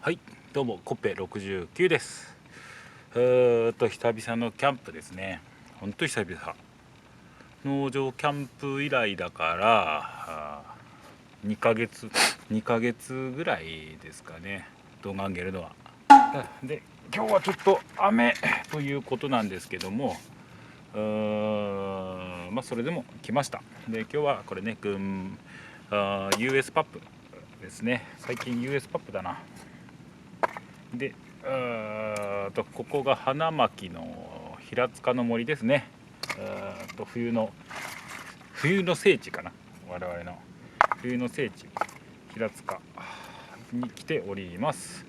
はい、どうもコッペ69です。久々のキャンプですね。ほんと久々。農場キャンプ以来だから2ヶ月ぐらいですかね、動画上げるのは。で、今日はちょっと雨ということなんですけども、それでも来ました。で、今日はこれね、US パップですね。最近 US パップだな。で、ここが花巻の平塚の森ですね。冬の聖地かな、我々の冬の聖地平塚に来ております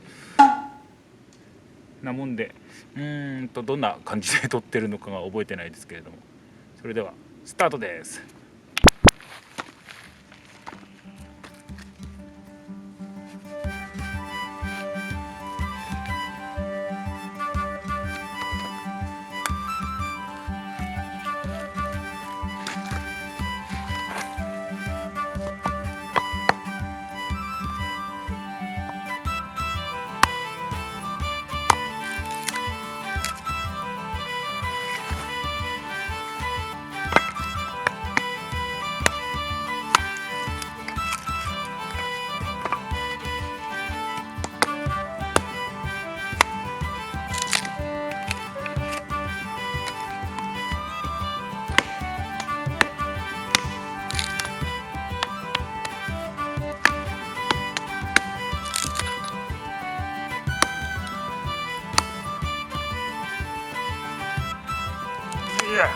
なもんで、どんな感じで撮ってるのかが覚えてないですけれども、それではスタートです。いや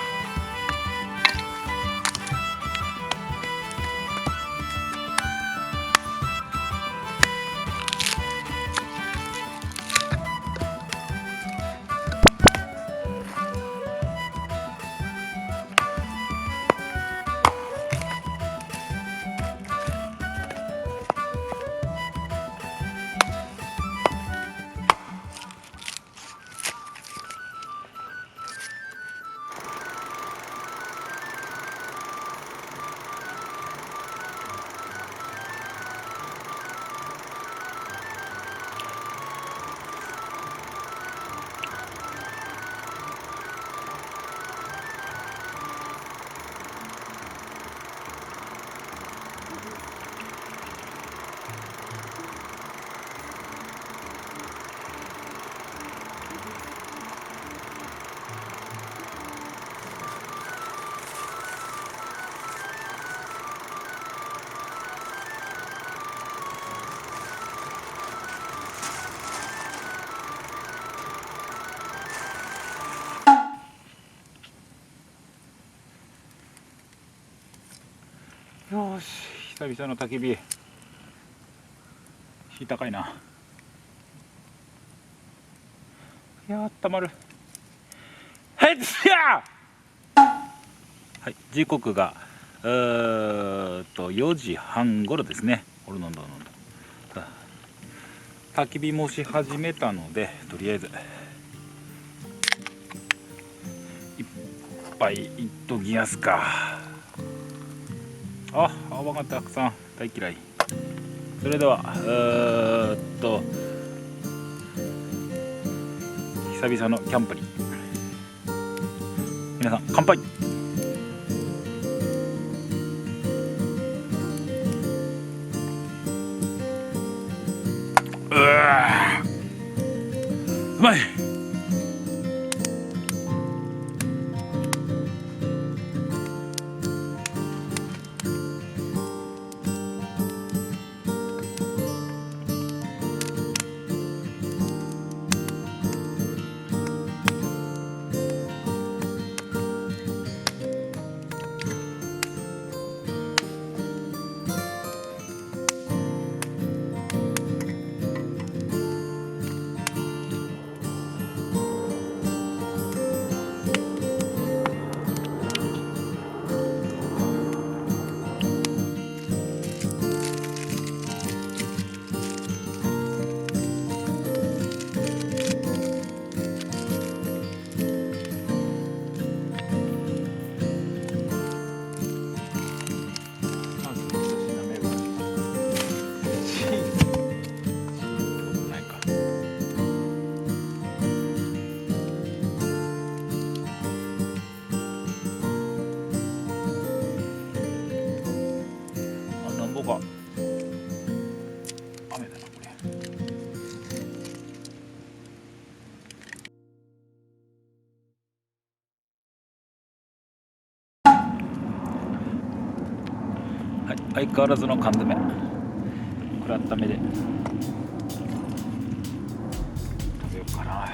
よし、久々の焚き火、火高いな。いや、あったまる。はい、時刻が4時半頃ですね。焚き火もし始めたので、とりあえず一杯いっときやすか。泡がたくさん、大嫌い。それでは久々のキャンプに皆さん乾杯。うまい。相変わらずの缶詰。これ温めで食べようかな。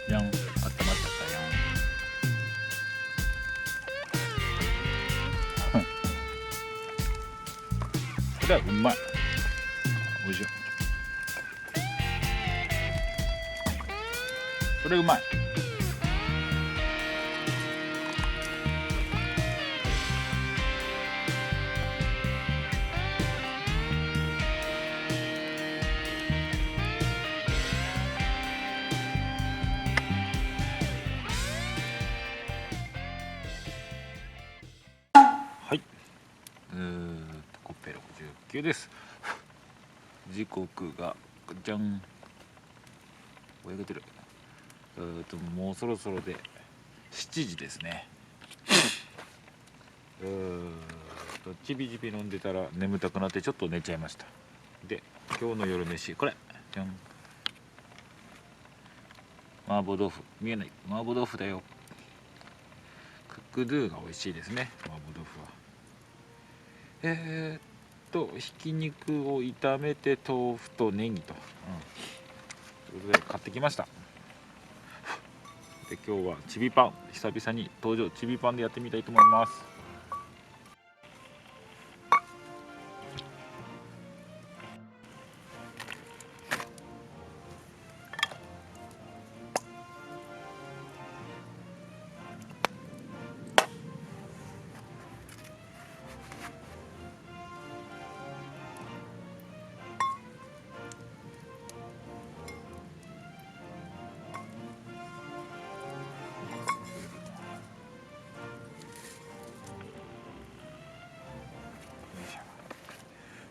じゃん、温まっちゃったよ。これはうまい。おいしい。これうまい。はい。コッペ69です。時刻がじゃん。追いかけてる。もうそろそろで7時ですね。ちびちび飲んでたら眠たくなってちょっと寝ちゃいました。で、今日の夜飯これじゃん。麻婆豆腐、見えない麻婆豆腐だよ。クックドゥが美味しいですね、麻婆豆腐は。ひき肉を炒めて豆腐とネギと、ということで買ってきました。で、今日はチビパン、久々に登場、チビパンでやってみたいと思います。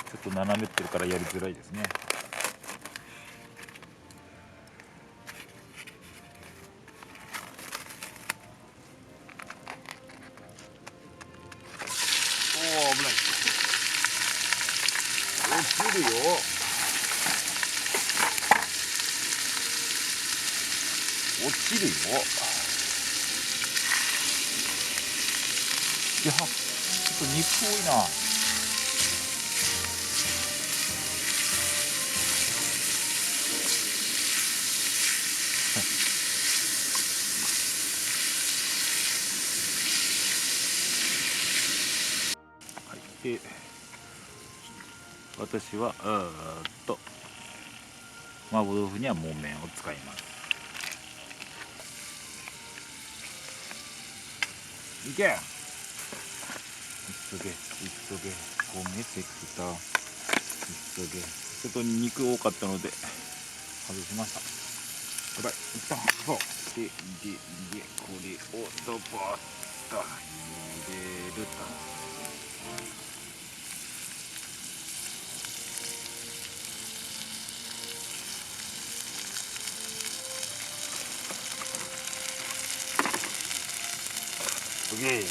ちょっと斜めってるからやりづらいですね。おお、危ない。落ちるよ。落ちるよ。いや、ちょっと肉多いな。で、私は麻婆豆腐には木綿を使います。いけ、急げ焦げてきた。急げ。ちょっと肉多かったので外しました。やばい、一旦そうでこれをドバッと入れると。オッケー。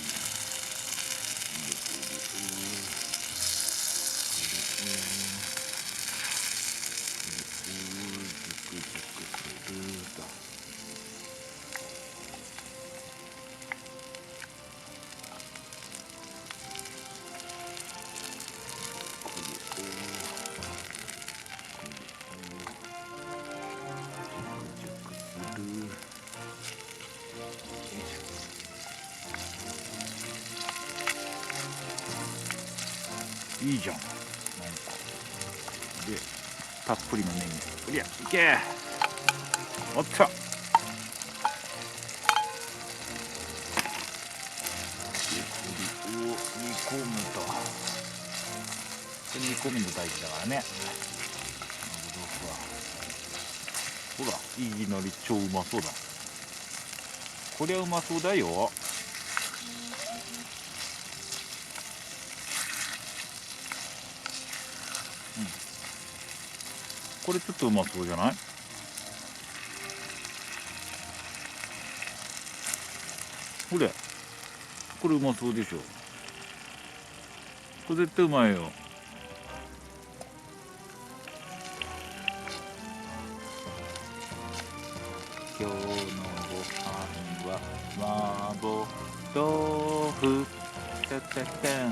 いいじゃん、なんかでたっぷりのネギ、うりゃいけ。おっちゃを煮込むと、煮込むの大事だからね。ほら、いきなり超うまそうだ。こりゃうまそうだよ。これちょっとうまそうじゃない？ほれ、これうまそうでしょ。これ絶対うまいよ。今日のご飯は麻婆豆腐。てててん。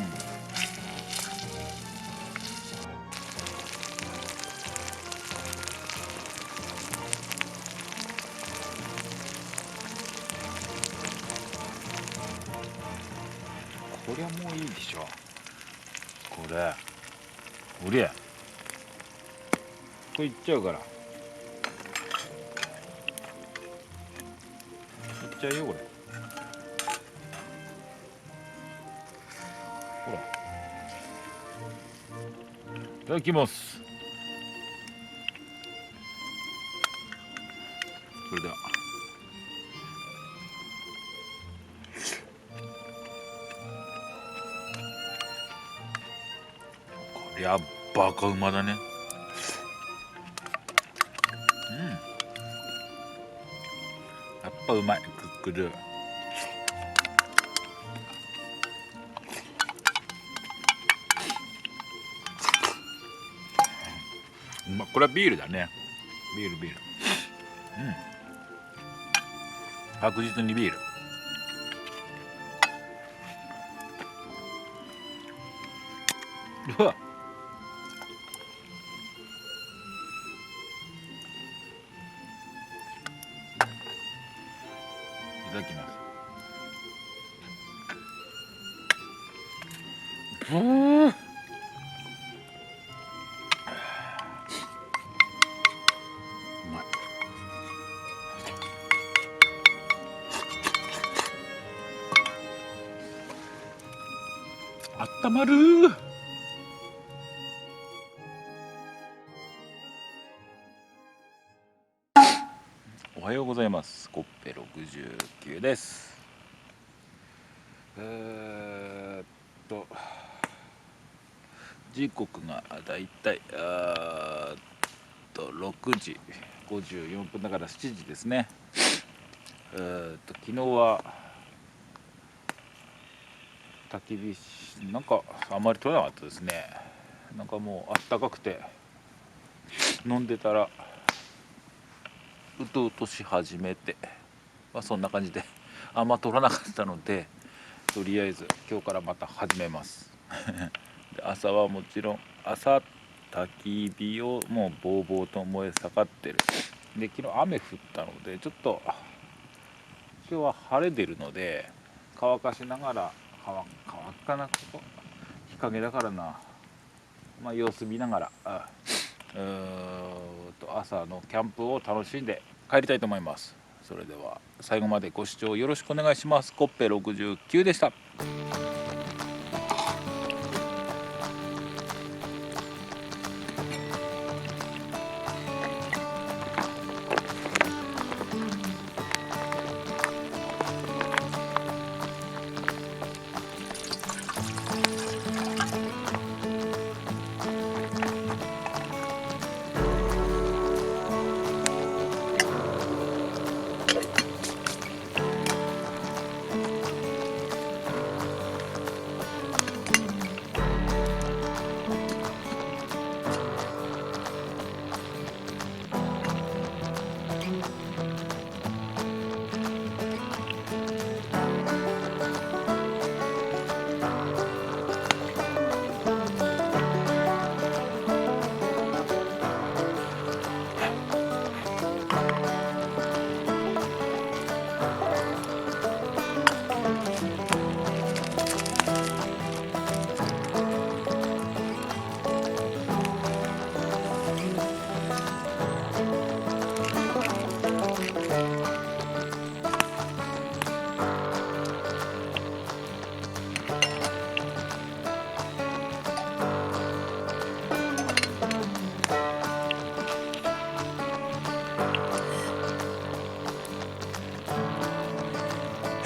こりゃもういいでしょ。これほれ、これいっちゃうから、いっちゃうよこれ。ほら、いただきます。それではこりゃバカうまだね。やっぱうまい。クックルこれはビールだね。ビール確実にビール。うわっ、いただきます。うまい。あったまる。おはようございます。コッペ69です。時刻がだいたい6時54分だから7時ですね。昨日は焚き火なんかあんまり取れなかったですね。なんかもうあったかくて飲んでたらうとうとし始めて、そんな感じであんま取らなかったので、とりあえず今日からまた始めますで、朝はもちろん朝焚き火をもうぼうぼうと燃え盛ってる。で、昨日雨降ったのでちょっと今日は晴れてるので乾かしながら、乾かなくと日陰だからな、様子見ながら朝のキャンプを楽しんで帰りたいと思います。それでは最後までご視聴よろしくお願いします。コッペ69でした。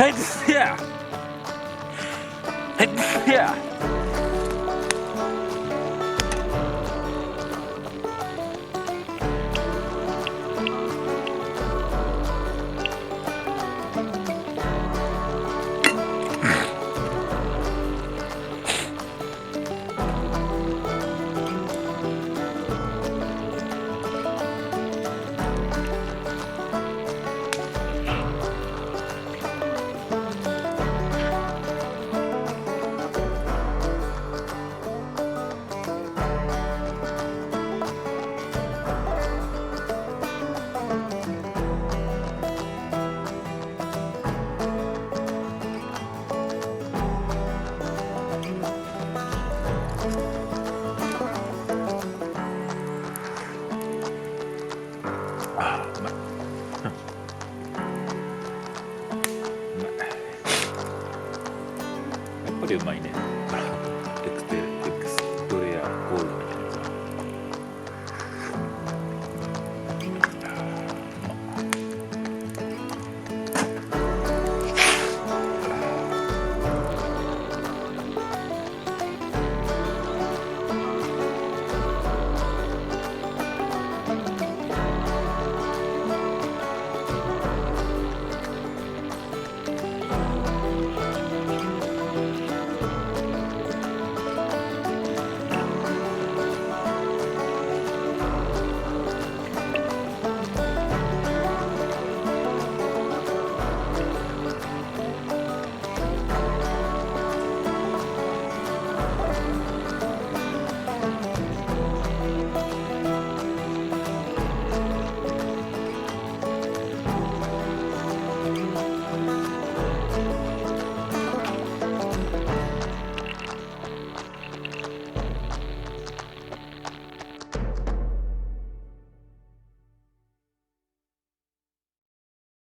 Hey, this, yeah.